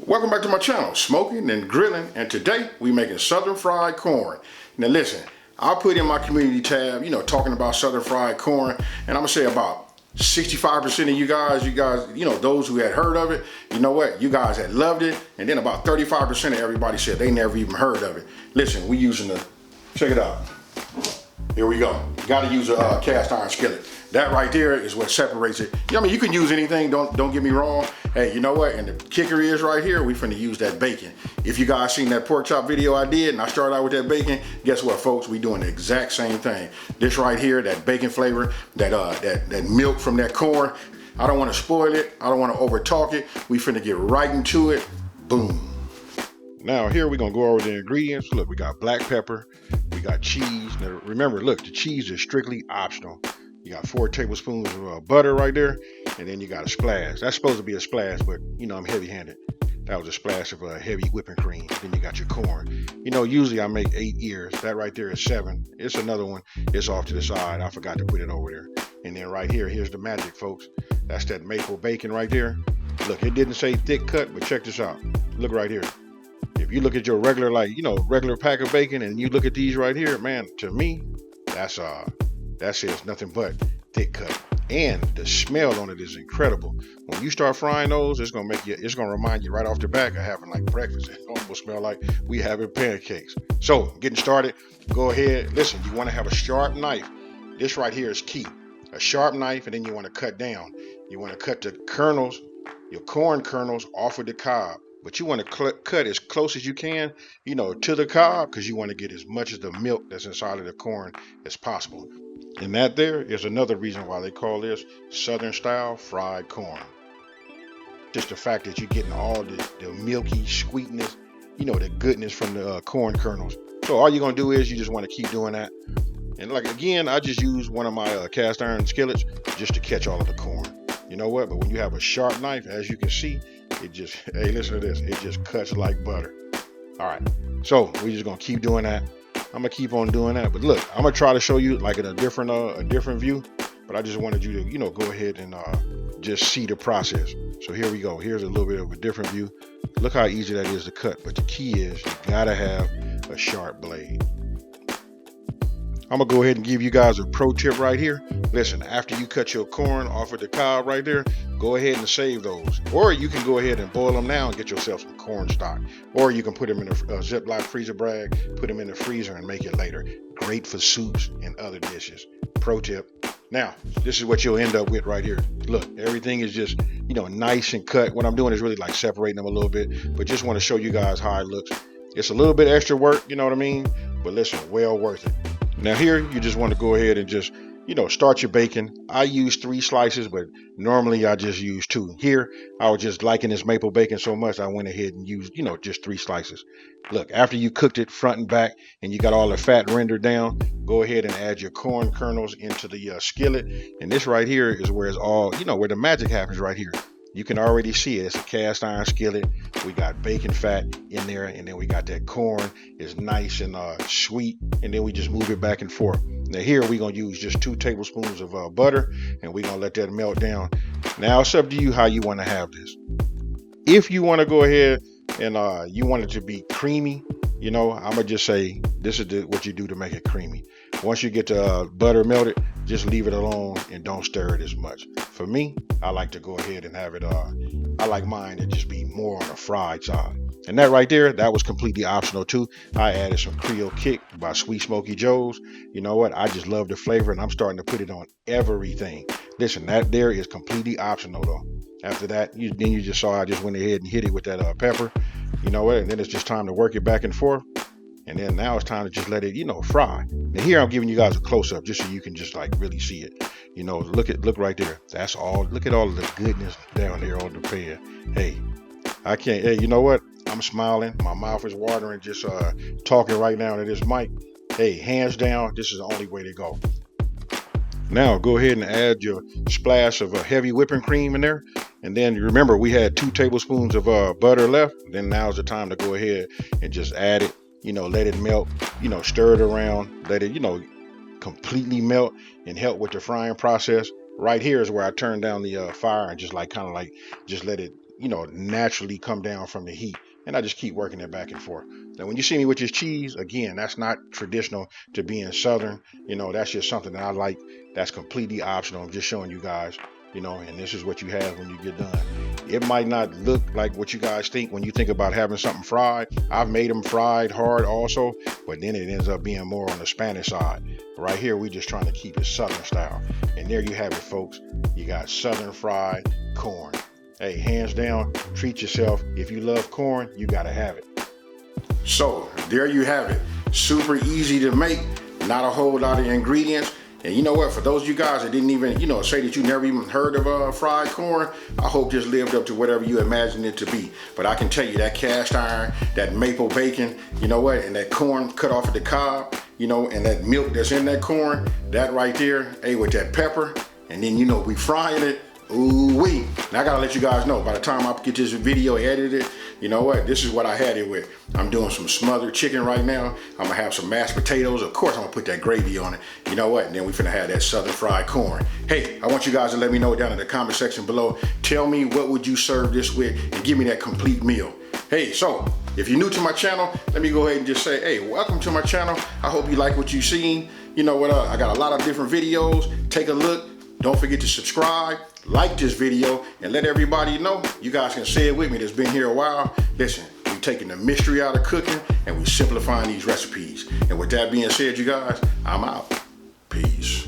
Welcome back to my channel, Smoking and Grilling, and today we making southern fried corn. Now listen, I'll put in my community tab, talking about southern fried corn, and I'm gonna say about 65% of you guys, those who had heard of it, you know what, you guys had loved it, and then about 35% of everybody said they never even heard of it. Listen, we using check it out. Here we go. You gotta use a cast iron skillet. That right there is what separates it. I mean, you can use anything, don't get me wrong. Hey, you know what? And the kicker is right here, we finna use that bacon. If you guys seen that pork chop video I did and I started out with that bacon, guess what, folks? We doing the exact same thing. This right here, that bacon flavor, that milk from that corn, I don't wanna spoil it. I don't wanna over talk it. We finna get right into it. Boom. Now here we're gonna go over the ingredients. Look, we got black pepper, we got cheese. Now remember, look, the cheese is strictly optional. You got 4 tablespoons of butter right there, and then you got a splash. That's supposed to be a splash, but I'm heavy-handed. That was a splash of heavy whipping cream. Then you got your corn. Usually I make 8 ears. That right there is 7. It's another one. It's off to the side. I forgot to put it over there. And then right here, here's the magic, folks. That's that maple bacon right there. Look, it didn't say thick cut, but check this out. Look right here. If you look at your regular, regular pack of bacon, and you look at these right here, man, to me, that says nothing but thick cut. And the smell on it is incredible. When you start frying those, it's gonna remind you right off the back of having like breakfast. It almost smell like we having pancakes. So getting started, go ahead. Listen, you want to have a sharp knife. This right here is key. A sharp knife, and then you want to cut down. You want to cut the kernels, your corn kernels off of the cob. But you want to cut as close as you can, to the cob, because you want to get as much of the milk that's inside of the corn as possible. And that there is another reason why they call this Southern style fried corn. Just the fact that you're getting all the milky sweetness, the goodness from the corn kernels. So all you're going to do is you just want to keep doing that. And again, I just use one of my cast iron skillets just to catch all of the corn. You know what? But when you have a sharp knife, as you can see, it just, hey, listen to this. It just cuts like butter. All right. So we're just going to keep doing that. I'm going to keep on doing that. But look, I'm going to try to show you like in a different view. But I just wanted you to, go ahead and just see the process. So here we go. Here's a little bit of a different view. Look how easy that is to cut. But the key is you got to have a sharp blade. I'm going to go ahead and give you guys a pro tip right here. Listen, after you cut your corn off of the cob right there, go ahead and save those. Or you can go ahead and boil them now and get yourself some corn stock. Or you can put them in a Ziploc freezer bag, put them in the freezer and make it later. Great for soups and other dishes. Pro tip. Now, this is what you'll end up with right here. Look, everything is just, nice and cut. What I'm doing is really like separating them a little bit, but just want to show you guys how it looks. It's a little bit extra work, you know what I mean? But listen, well worth it. Now here, you just want to go ahead and just, start your bacon. I use 3 slices, but normally I just use 2. Here, I was just liking this maple bacon so much, I went ahead and used, just 3 slices. Look, after you cooked it front and back and you got all the fat rendered down, go ahead and add your corn kernels into the skillet. And this right here is where it's all, where the magic happens right here. You can already see it. It's a cast iron skillet. We got bacon fat in there, and then we got that corn. It's nice and sweet, and then we just move it back and forth. Now here we're going to use just 2 tablespoons of butter, and we're going to let that melt down. Now it's up to you how you want to have this. If you want to go ahead and you want it to be creamy, I'm going to just say this is what you do to make it creamy. Once you get the butter melted, just leave it alone and don't stir it as much. For me, I like to go ahead and have it, I like mine to just be more on the fried side. And that right there, that was completely optional too. I added some Creole Kick by Sweet Smokie Joe's. You know what? I just love the flavor and I'm starting to put it on everything. Listen, that there is completely optional though. After that, you just saw I just went ahead and hit it with that pepper. You know what? And then it's just time to work it back and forth. And then now it's time to just let it, fry. Now here I'm giving you guys a close-up just so you can just like really see it. Look right there. That's all. Look at all of the goodness down there on the pan. Hey, I can't. Hey, you know what? I'm smiling. My mouth is watering just talking right now to this mic. Hey, hands down, this is the only way to go. Now go ahead and add your splash of heavy whipping cream in there. And then remember, we had 2 tablespoons of butter left. Then now's the time to go ahead and just add it. Let it melt, stir it around, let it, completely melt and help with the frying process. Right here is where I turn down the fire and just just let it you know, naturally come down from the heat. And I just keep working it back and forth. Now, when you see me with this cheese, again, that's not traditional to being Southern. You know, that's just something that I like. That's completely optional. I'm just showing you guys, you know, and this is what you have when you get done. It might not look like what you guys think when you think about having something fried. I've made them fried hard also, but then it ends up being more on the Spanish side. Right here, we just trying to keep it Southern style. And there you have it, folks. You got Southern fried corn. Hey, hands down, treat yourself. If you love corn, you gotta have it. So there you have it. Super easy to make, not a whole lot of ingredients. And you know what, for those of you guys that didn't even, you know, say that you never even heard of fried corn, I hope this lived up to whatever you imagined it to be. But I can tell you that cast iron, that maple bacon, you know what, and that corn cut off at the cob, you know, and that milk that's in that corn, that right there, hey, with that pepper, and then, you know, we frying it. Ooh-wee. Now I gotta let you guys know, by the time I get this video edited, you know what, this is what I had it with. I'm doing some smothered chicken right now. I'm gonna have some mashed potatoes. Of course, I'm gonna put that gravy on it. You know what, and then we finna have that Southern fried corn. Hey, I want you guys to let me know down in the comment section below. Tell me what would you serve this with and give me that complete meal. Hey, so if you're new to my channel, let me go ahead and just say, hey, welcome to my channel. I hope you like what you've seen. You know what, I got a lot of different videos. Take a look. Don't forget to subscribe, like this video, and let everybody know. You guys can say it with me that's been here a while. Listen, we're taking the mystery out of cooking and we're simplifying these recipes. And with that being said, you guys, I'm out. Peace.